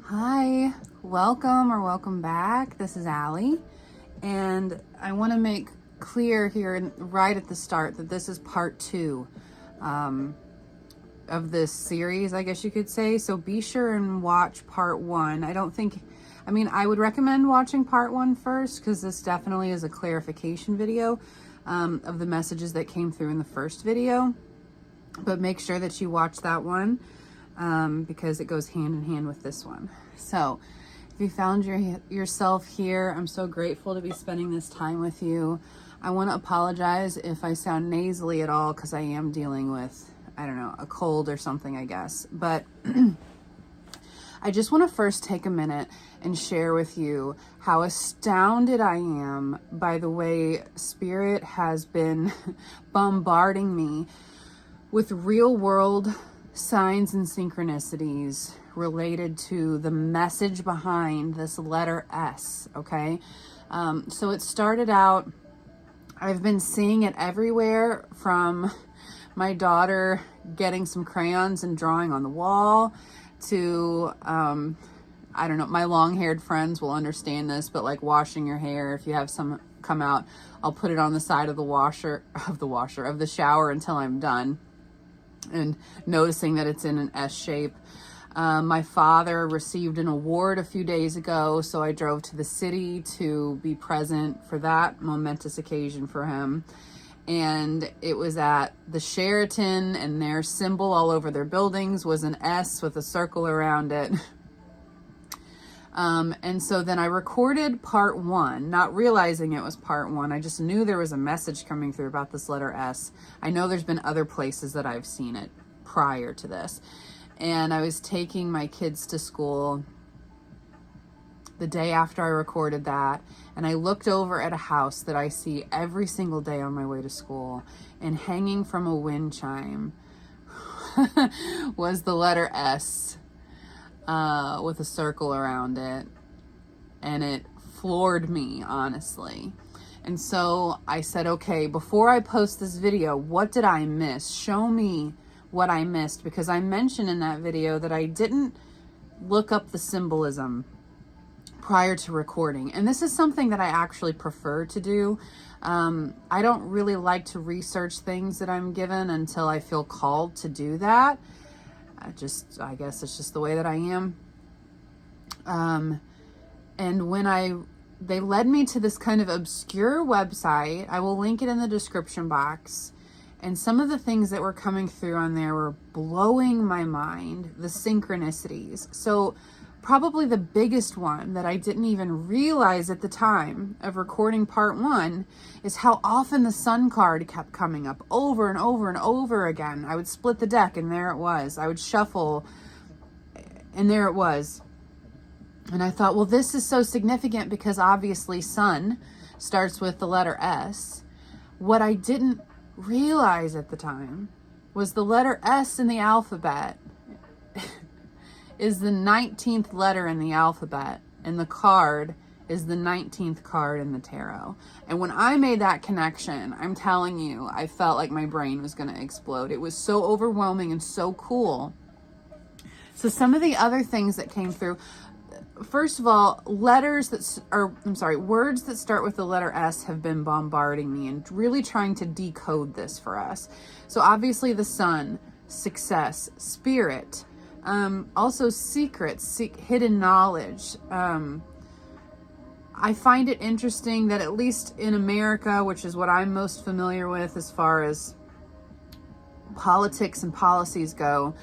Hi, welcome or welcome back. This is Allie, and I want to make clear here right at the start that this is part 2 of this series, I guess you could say. So be sure and watch part 1. I would recommend watching part 1 first, because this definitely is a clarification video of the messages that came through in the first video. But make sure that you watch that one. Because it goes hand in hand with this one. So if you found yourself here, I'm so grateful to be spending this time with you. I want to apologize if I sound nasally at all, because I am dealing with, I don't know, a cold or something, I guess. But I just want to first take a minute and share with you how astounded I am by the way Spirit has been bombarding me with real world signs and synchronicities related to the message behind this letter S, okay? So it started out, I've been seeing it everywhere, from my daughter getting some crayons and drawing on the wall to, I don't know, my long-haired friends will understand this, but like washing your hair, if you have some come out, I'll put it on the side of the shower until I'm done, and noticing that it's in an S shape. My father received an award a few days ago, so I drove to the city to be present for that momentous occasion for him. And it was at the Sheraton, and their symbol all over their buildings was an S with a circle around it. And so then I recorded part 1, not realizing it was part 1. I just knew there was a message coming through about this letter S. I know there's been other places that I've seen it prior to this. And I was taking my kids to school the day after I recorded that, and I looked over at a house that I see every single day on my way to school, and hanging from a wind chime was the letter S. With a circle around it, and it floored me, honestly. And so I said, okay, before I post this video, what did I miss? Show me what I missed, because I mentioned in that video that I didn't look up the symbolism prior to recording, and this is something that I actually prefer to do. I don't really like to research things that I'm given until I feel called to do that. I guess it's just the way that I am. And when they led me to this kind of obscure website, I will link it in the description box. And some of the things that were coming through on there were blowing my mind, the synchronicities. So probably the biggest one that I didn't even realize at the time of recording part 1 is how often the Sun card kept coming up over and over and over again. I would split the deck, and there it was. I would shuffle, and there it was. And I thought, well, this is so significant because obviously Sun starts with the letter S. What I didn't realize at the time was the letter S in the alphabet is the 19th letter in the alphabet, and the card is the 19th card in the tarot. And when I made that connection, I'm telling you, I felt like my brain was going to explode. It was so overwhelming and so cool. So some of the other things that came through, first of all, words that start with the letter S have been bombarding me and really trying to decode this for us. So obviously the Sun, success, spirit, also secrets, hidden knowledge. I find it interesting that at least in America, which is what I'm most familiar with as far as politics and policies go,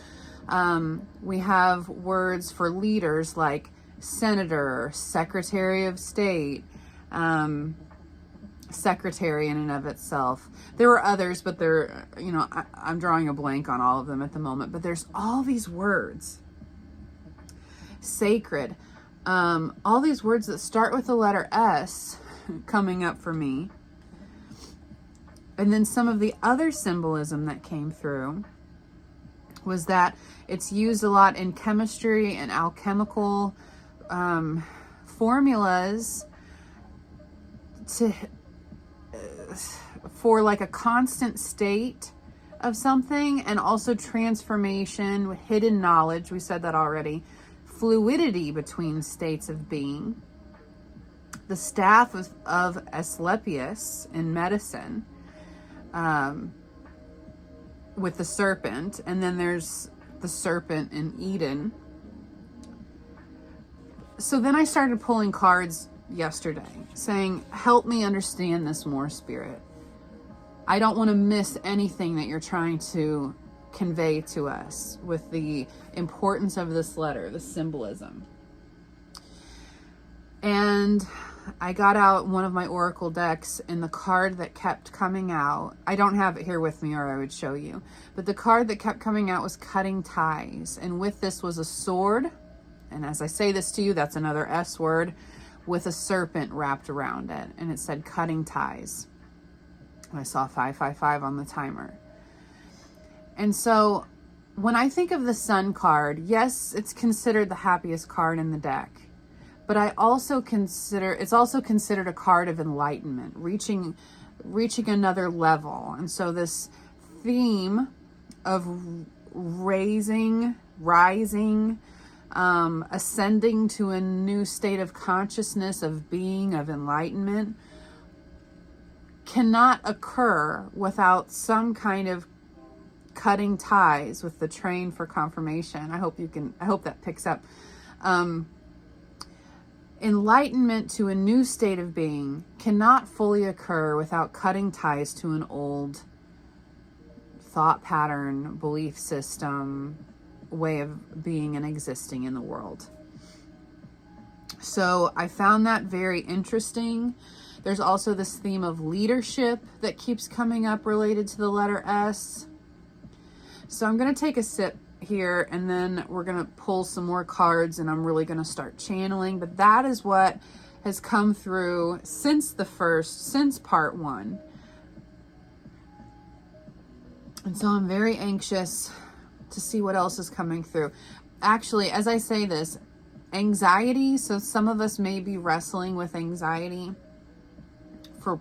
we have words for leaders like senator, secretary of state, secretary in and of itself. There were others, but I'm drawing a blank on all of them at the moment, but there's all these words, sacred, all these words that start with the letter S coming up for me. And then some of the other symbolism that came through was that it's used a lot in chemistry and alchemical formulas for like a constant state of something, and also transformation, hidden knowledge, we said that already, fluidity between states of being, the staff of Asclepius in medicine, with the serpent, and then there's the serpent in Eden. So then I started pulling cards yesterday saying, help me understand this more, Spirit. I don't want to miss anything that you're trying to convey to us with the importance of this letter, the symbolism. And I got out one of my oracle decks, and the card that kept coming out, I don't have it here with me or I would show you, but the card that kept coming out was cutting ties. And with this was a sword. And as I say this to you, that's another S word with a serpent wrapped around it. And it said cutting ties. And I saw 555 on the timer. And so when I think of the Sun card, yes, it's considered the happiest card in the deck. But I also consider, it's also considered a card of enlightenment, reaching another level. And so this theme of rising, ascending to a new state of consciousness, of being, of enlightenment, cannot occur without some kind of cutting ties with the train for confirmation. I hope that picks up. Enlightenment to a new state of being cannot fully occur without cutting ties to an old thought pattern, belief system, way of being and existing in the world. So I found that very interesting. There's also this theme of leadership that keeps coming up related to the letter S. So I'm going to take a sip here, and then we're going to pull some more cards, and I'm really going to start channeling. But that is what has come through since part one. And so I'm very anxious to see what else is coming through. Actually, as I say this, anxiety, so some of us may be wrestling with anxiety for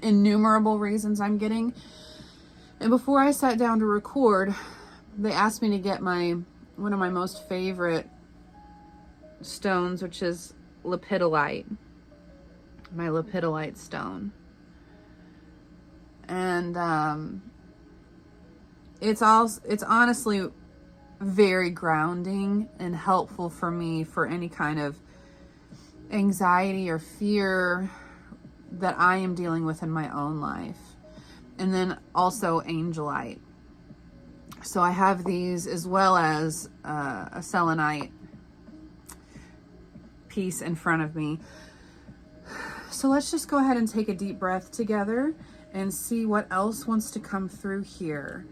innumerable reasons I'm getting. And before I sat down to record, they asked me to get one of my most favorite stones, which is lepidolite, my lepidolite stone. And it's honestly very grounding and helpful for me for any kind of anxiety or fear that I am dealing with in my own life. And then also angelite. So I have these, as well as a selenite piece in front of me. So let's just go ahead and take a deep breath together and see what else wants to come through here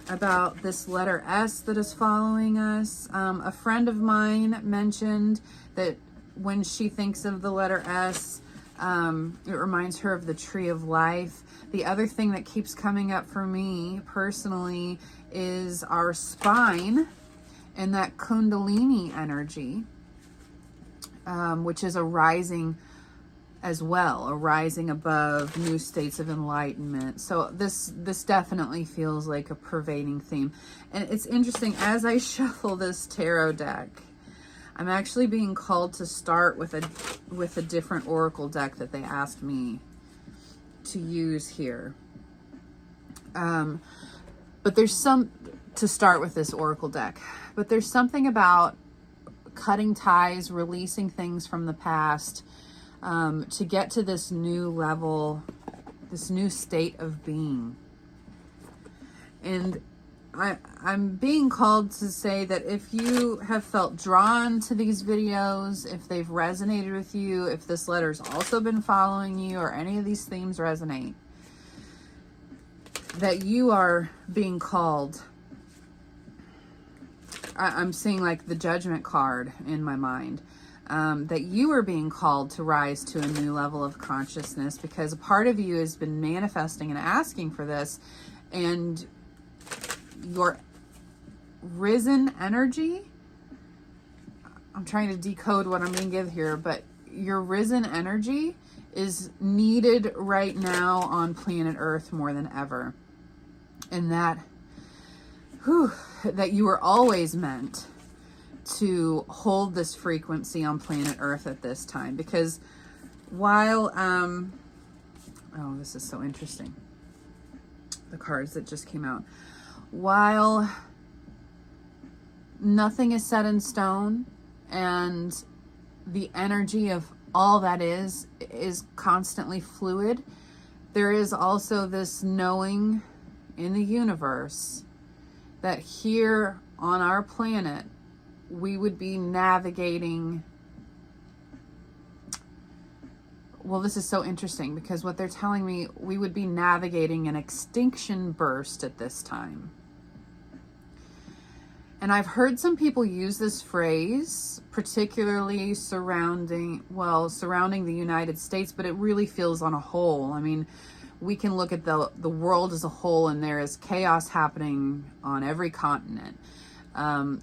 about this letter S that is following us. A friend of mine mentioned that when she thinks of the letter S, it reminds her of the tree of life. The other thing that keeps coming up for me personally is our spine and that Kundalini energy, which is a rising as well, a rising above new states of enlightenment. So this definitely feels like a pervading theme. And it's interesting, as I shuffle this tarot deck, I'm actually being called to start with a different oracle deck that they asked me to use here. But there's to start with this oracle deck. But there's something about cutting ties, releasing things from the past, to get to this new level, this new state of being. And I'm being called to say that if you have felt drawn to these videos, if they've resonated with you, if this letter's also been following you, or any of these themes resonate, that you are being called. I'm seeing like the Judgment card in my mind. That you are being called to rise to a new level of consciousness, because a part of you has been manifesting and asking for this, and your risen energy, I'm trying to decode what I'm going to give here, but your risen energy is needed right now on planet Earth more than ever. And that you were always meant to hold this frequency on planet Earth at this time. Because while, oh, this is so interesting. The cards that just came out. While nothing is set in stone and the energy of all that is constantly fluid, there is also this knowing in the universe that here on our planet, we would be navigating. Well, this is so interesting because what they're telling me, we would be navigating an extinction burst at this time. And I've heard some people use this phrase, particularly surrounding the United States, but it really feels on a whole. I mean, we can look at the world as a whole, and there is chaos happening on every continent.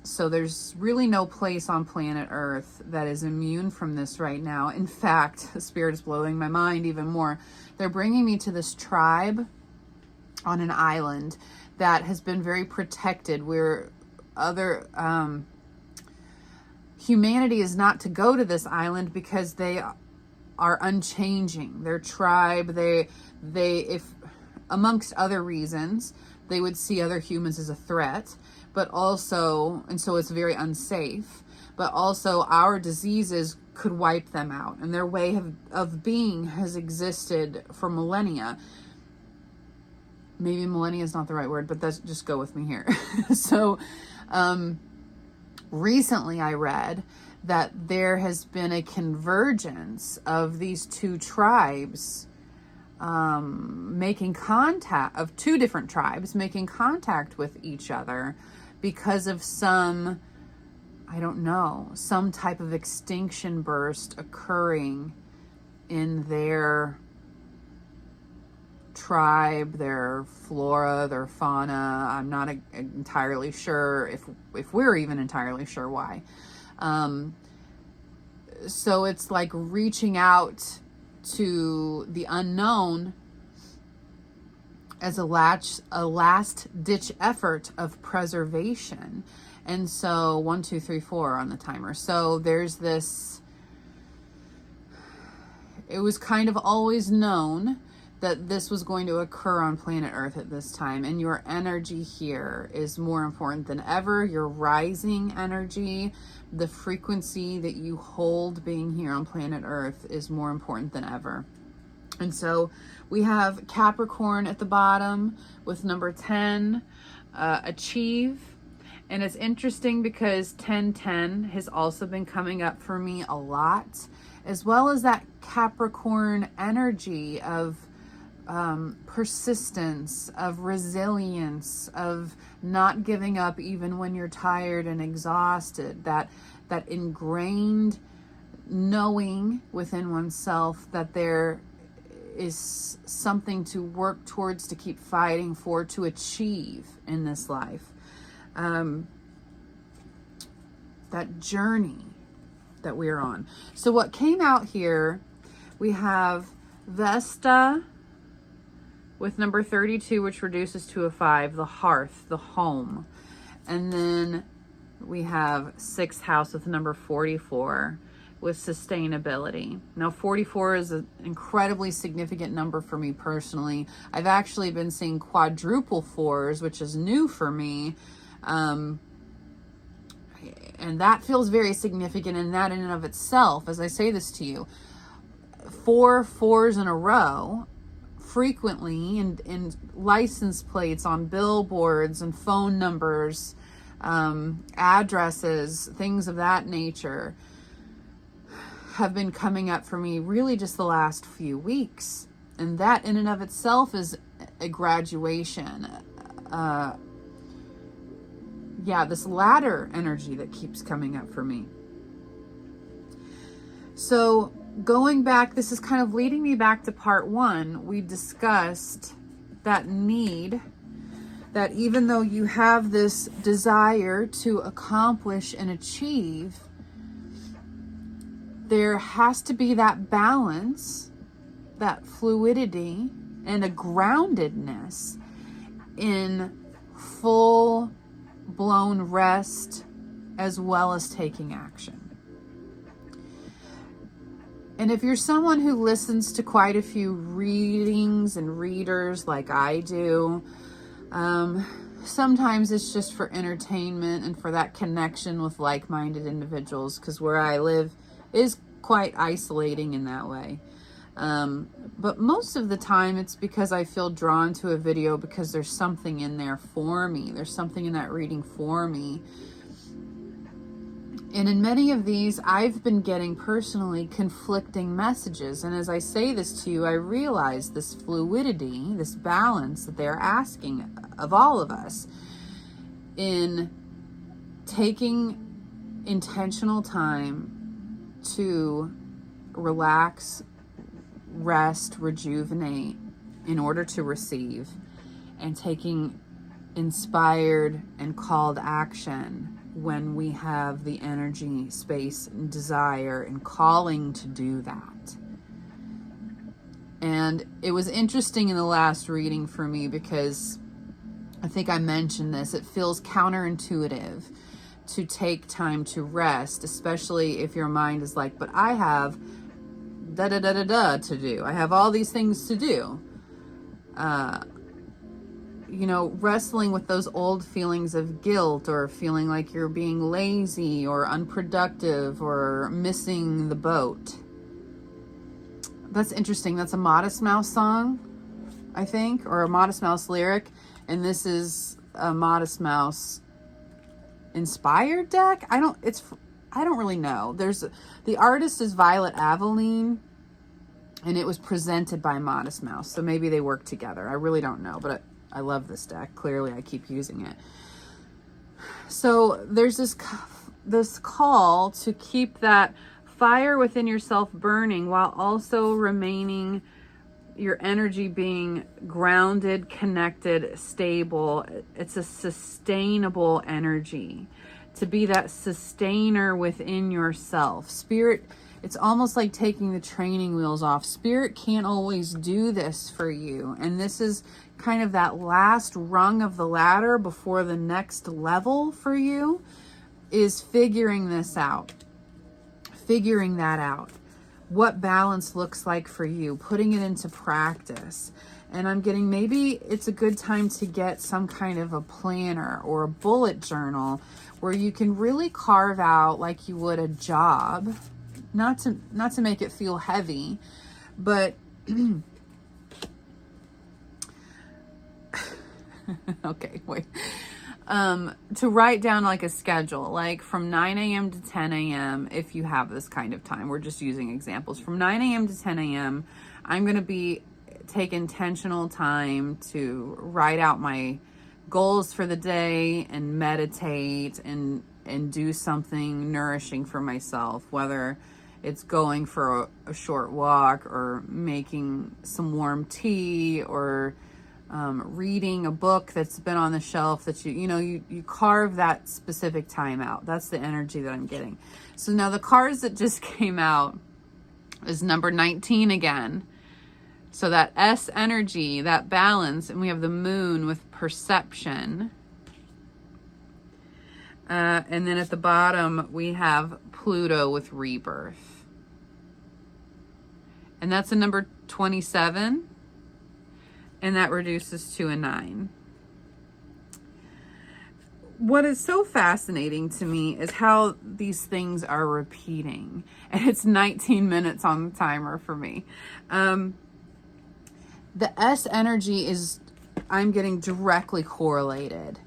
So there's really no place on planet Earth that is immune from this right now. In fact, the Spirit is blowing my mind even more. They're bringing me to this tribe on an island that has been very protected, where humanity is not to go to this island because they are unchanging. Their tribe, they if amongst other reasons, they would see other humans as a threat, but also, and so it's very unsafe, but also our diseases could wipe them out, and their way of being has existed for millennia. Maybe millennia is not the right word, but that's, just go with me here. So recently I read that there has been a convergence of these two tribes making contact, of two different tribes making contact with each other because of some, I don't know, some type of extinction burst occurring in their tribe, their flora, their fauna. I'm not entirely sure if we're even entirely sure why. So it's like reaching out to the unknown as a last ditch effort of preservation. And so 1, 2, 3, 4 on the timer. So there's this, it was kind of always known that this was going to occur on planet Earth at this time, and your energy here is more important than ever. Your rising energy, the frequency that you hold being here on planet Earth is more important than ever. And so we have Capricorn at the bottom with number 10, achieve. And it's interesting because 1010 has also been coming up for me a lot, as well as that Capricorn energy of persistence, of resilience, of not giving up even when you're tired and exhausted, that ingrained knowing within oneself that there is something to work towards, to keep fighting for, to achieve in this life. That journey that we're on. So what came out here, we have Vesta with number 32, which reduces to a 5, the hearth, the home. And then we have 6th house with number 44 with sustainability. Now 44 is an incredibly significant number for me personally. I've actually been seeing quadruple 4s, which is new for me. And that feels very significant in that in and of itself. As I say this to you, 4 4s in a row frequently in license plates, on billboards and phone numbers, addresses, things of that nature have been coming up for me really just the last few weeks. And that in and of itself is a graduation. This ladder energy that keeps coming up for me. So going back, this is kind of leading me back to part 1. We discussed that need, that even though you have this desire to accomplish and achieve, there has to be that balance, that fluidity, and a groundedness in full blown rest as well as taking action. And if you're someone who listens to quite a few readings and readers like I do, sometimes it's just for entertainment and for that connection with like-minded individuals, because where I live is quite isolating in that way. But most of the time it's because I feel drawn to a video because there's something in there for me. There's something in that reading for me. And in many of these, I've been getting personally conflicting messages. And as I say this to you, I realize this fluidity, this balance that they're asking of all of us in taking intentional time to relax, rest, rejuvenate in order to receive, and taking inspired and called action when we have the energy, space, and desire and calling to do that. And it was interesting in the last reading for me because I think I mentioned this. It feels counterintuitive to take time to rest, especially if your mind is like, but I have da-da-da-da-da to do. I have all these things to do. You know, wrestling with those old feelings of guilt or feeling like you're being lazy or unproductive or missing the boat. That's interesting. That's a Modest Mouse song, I think, or a Modest Mouse lyric. And this is a Modest Mouse inspired deck. I don't really know. The artist is Violet Aveline, and it was presented by Modest Mouse. So maybe they work together. I really don't know, but I love this deck. Clearly, I keep using it. So there's this call to keep that fire within yourself burning while also remaining your energy being grounded, connected, stable. It's a sustainable energy. To be that sustainer within yourself. Spirit, it's almost like taking the training wheels off. Spirit can't always do this for you. And this is kind of that last rung of the ladder before the next level for you, is figuring this out. Figuring that out. What balance looks like for you. Putting it into practice. And I'm getting, maybe it's a good time to get some kind of a planner or a bullet journal where you can really carve out, like you would a job, not to make it feel heavy, but okay, wait. To write down like a schedule, like from 9 a.m. to 10 a.m. if you have this kind of time. We're just using examples. From 9 a.m. to 10 a.m. I'm going to take intentional time to write out my goals for the day and meditate and do something nourishing for myself, whether it's going for a short walk or making some warm tea or reading a book that's been on the shelf that you carve that specific time out. That's the energy that I'm getting. So now the cards that just came out is number 19 again. So that S energy, that balance, and we have the moon with perception. And then at the bottom, we have Pluto with rebirth. And that's a number 27. And that reduces to a 9. What is so fascinating to me is how these things are repeating. And it's 19 minutes on the timer for me. The S energy is, I'm getting directly correlated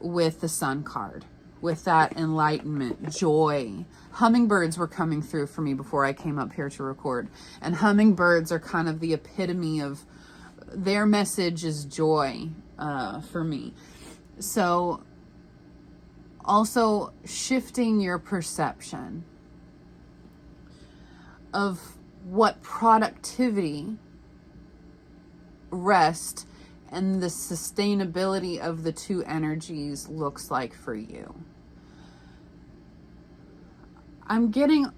with the Sun card, with that enlightenment, joy. Hummingbirds were coming through for me before I came up here to record. And hummingbirds are kind of the epitome of, their message is joy for me. So also shifting your perception of what productivity, rest, and the sustainability of the two energies looks like for you. I'm getting,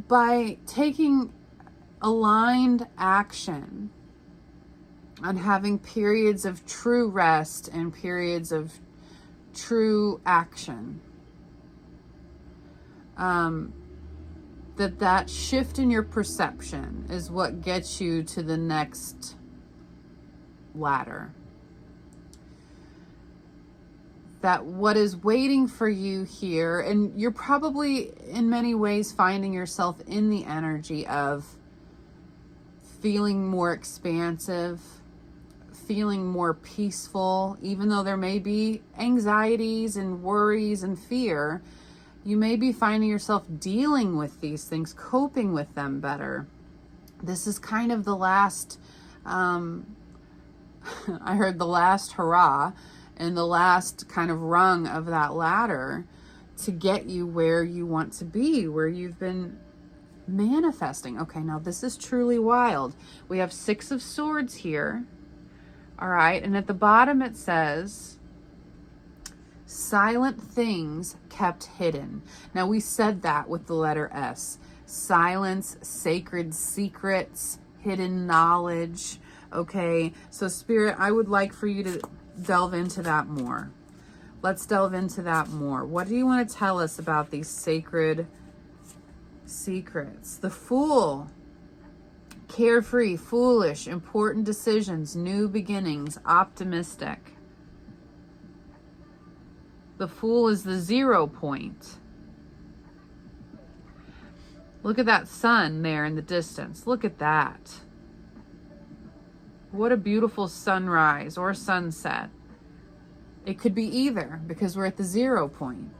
by taking aligned action on having periods of true rest and periods of true action, that shift in your perception is what gets you to the next ladder. That what is waiting for you here, and you're probably in many ways finding yourself in the energy of feeling more expansive, feeling more peaceful, even though there may be anxieties and worries and fear. You may be finding yourself dealing with these things, coping with them better. This is kind of the last, I heard the last hurrah and the last kind of rung of that ladder to get you where you want to be, where you've been manifesting. Okay, now this is truly wild. We have 6 of Swords here. All right, and at the bottom it says, silent things kept hidden. Now we said that with the letter S. Silence, sacred secrets, hidden knowledge. Okay, so Spirit, I would like for you to delve into that more. Let's delve into that more. What do you want to tell us about these sacred secrets? The Fool. Carefree, foolish, important decisions, new beginnings, optimistic. The Fool is the 0 point. Look at that sun there in the distance. Look at that. What a beautiful sunrise or sunset. It could be either because we're at the 0 point.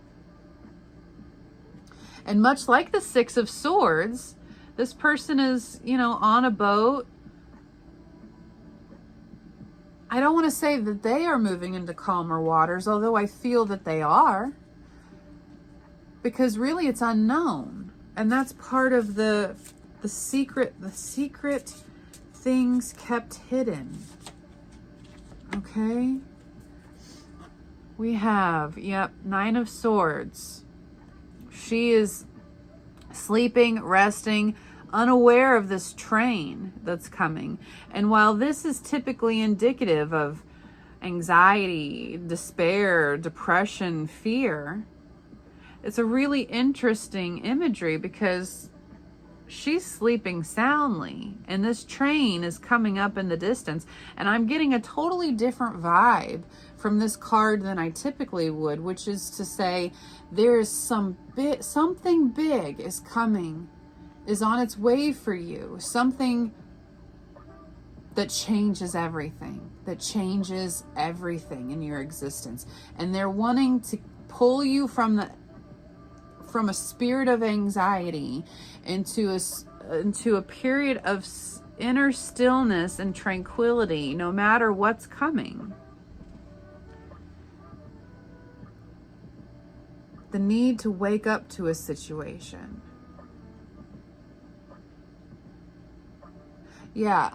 And much like the 6 of Swords, this person is, on a boat. I don't want to say that they are moving into calmer waters, although I feel that they are. Because really it's unknown. And that's part of the secret things kept hidden. Okay? We have, 9 of Swords. She is sleeping, resting, unaware of this train that's coming. And while this is typically indicative of anxiety, despair, depression, fear, it's a really interesting imagery because she's sleeping soundly and this train is coming up in the distance, and I'm getting a totally different vibe from this card than I typically would, which is to say there is something big is coming, is on its way for you, something that changes everything in your existence. And they're wanting to pull you from a spirit of anxiety into a period of inner stillness and tranquility, no matter what's coming. The need to wake up to a situation. Yeah.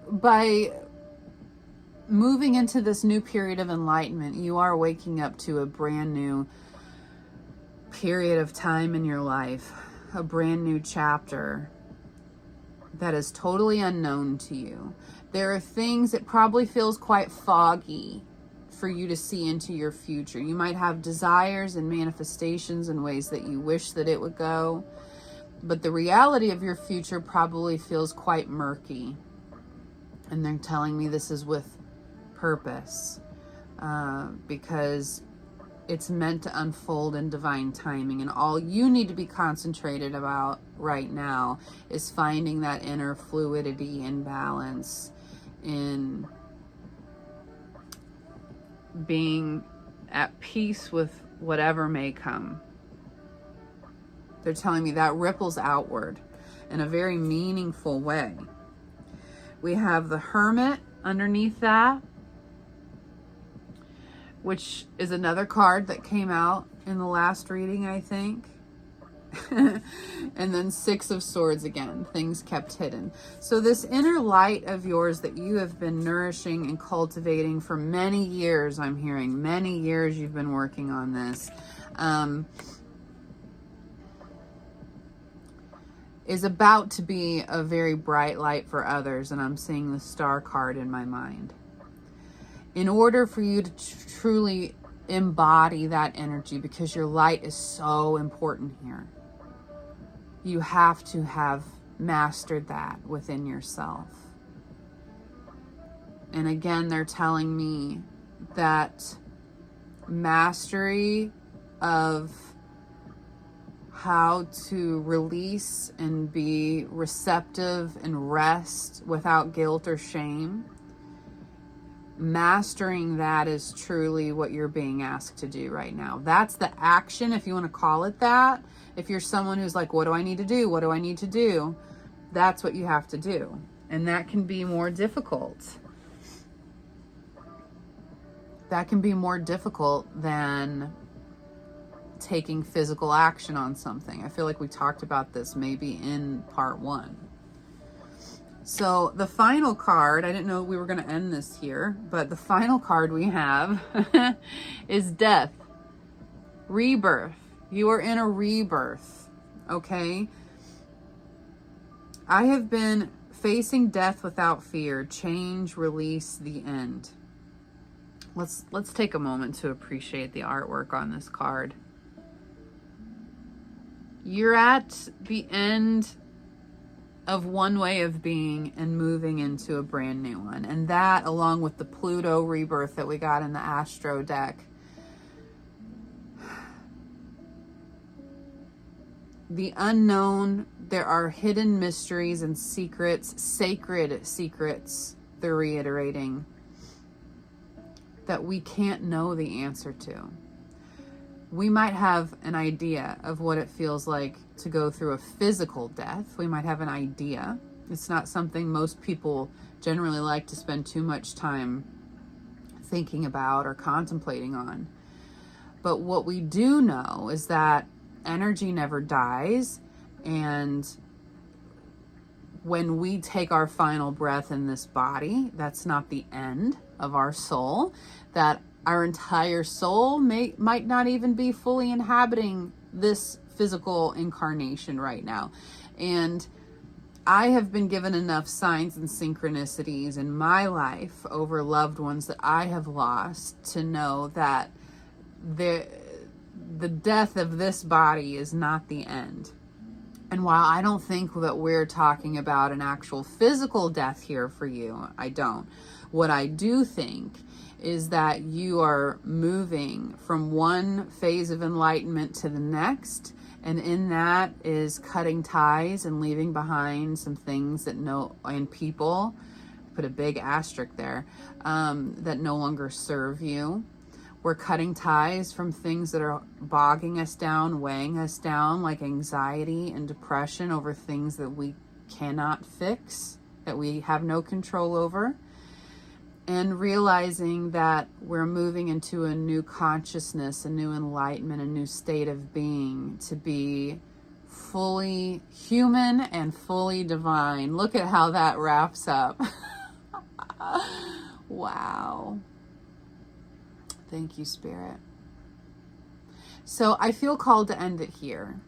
By moving into this new period of enlightenment, you are waking up to a brand new period of time in your life, a brand new chapter that is totally unknown to you. There are things that probably feels quite foggy for you to see into your future. You might have desires and manifestations in ways that you wish that it would go, but the reality of your future probably feels quite murky. And they're telling me this is with purpose, because it's meant to unfold in divine timing, and all you need to be concentrated about right now is finding that inner fluidity and balance in being at peace with whatever may come. They're telling me that ripples outward in a very meaningful way. We have the Hermit underneath that, which is another card that came out in the last reading, I think. And then 6 of Swords again, things kept hidden. So this inner light of yours that you have been nourishing and cultivating for many years, I'm hearing many years you've been working on this, is about to be a very bright light for others. And I'm seeing the Star card in my mind. In order for you to truly embody that energy, because your light is so important here. You have to have mastered that within yourself. And again, they're telling me that mastery of how to release and be receptive and rest without guilt or shame, mastering that is truly what you're being asked to do right now. That's the action, if you want to call it that. If you're someone who's like, what do I need to do? What do I need to do? That's what you have to do. And that can be more difficult. That can be more difficult than taking physical action on something. I feel like we talked about this maybe in part 1. So the final card, I didn't know we were going to end this here, but the final card we have is death, rebirth. You are in a rebirth, okay? I have been facing death without fear. Change, release, the end. Let's take a moment to appreciate the artwork on this card. You're at the end of one way of being and moving into a brand new one. And that, along with the Pluto rebirth that we got in the Astro deck, the unknown, there are hidden mysteries and secrets, sacred secrets, they're reiterating, that we can't know the answer to. We might have an idea of what it feels like to go through a physical death. We might have an idea. It's not something most people generally like to spend too much time thinking about or contemplating on. But what we do know is that energy never dies, and when we take our final breath in this body, that's not the end of our soul. That our entire soul might not even be fully inhabiting this physical incarnation right now. And I have been given enough signs and synchronicities in my life over loved ones that I have lost to know that the death of this body is not the end. And while I don't think that we're talking about an actual physical death here for you, I don't. What I do think is that you are moving from one phase of enlightenment to the next. And in that is cutting ties and leaving behind some things that and people, put a big asterisk there, that no longer serve you. We're cutting ties from things that are bogging us down, weighing us down, like anxiety and depression over things that we cannot fix, that we have no control over. And realizing that we're moving into a new consciousness, a new enlightenment, a new state of being, to be fully human and fully divine. Look at how that wraps up. Wow. Thank you, Spirit. So I feel called to end it here.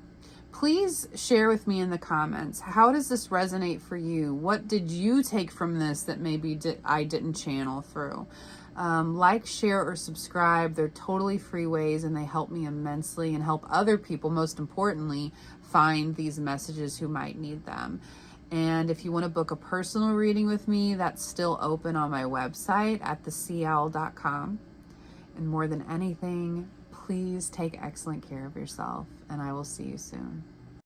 Please share with me in the comments, how does this resonate for you? What did you take from this that maybe I didn't channel through? Like, share, or subscribe. They're totally free ways, and they help me immensely and help other people, most importantly, find these messages who might need them. And if you want to book a personal reading with me, that's still open on my website at theseaowl.com. And more than anything, please take excellent care of yourself, and I will see you soon.